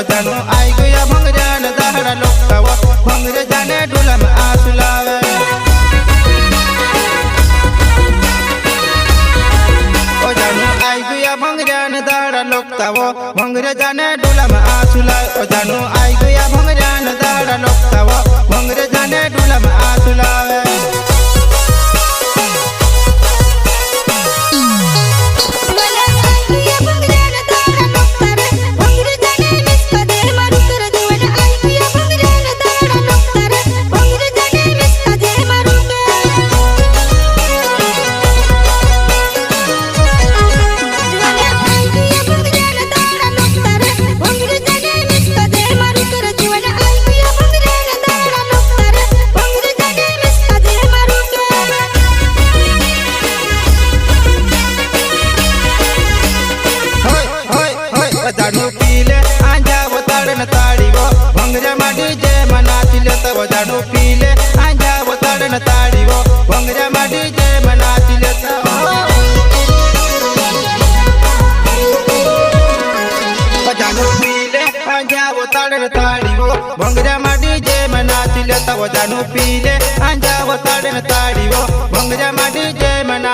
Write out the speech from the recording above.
जानो आई गया भंगरान दहरा लोकावा भंगरे जाने डुला में आंसू लावे ओ जानो आई गया भंगरान दहरा लोकावा भंगरे जाने डुला में आंसू लावे ओ जानो आई गया भंगरान दहरा लोकावा भंगरे जाने डुला में आंसू लावे जानो पीले आंजा वताड़न ताड़ी वो भंगरे माडी जे मना चिले तब जानो पीले आंजा वताड़न ताड़ी वो भंगरे माडी जे मना चिले तब जानो पीले आंजा वताड़न ताड़ी वो भंगरे माडी जे मना चिले तब जानो पीले आंजा वताड़न ताड़ी वो भंगरे माडी जे मना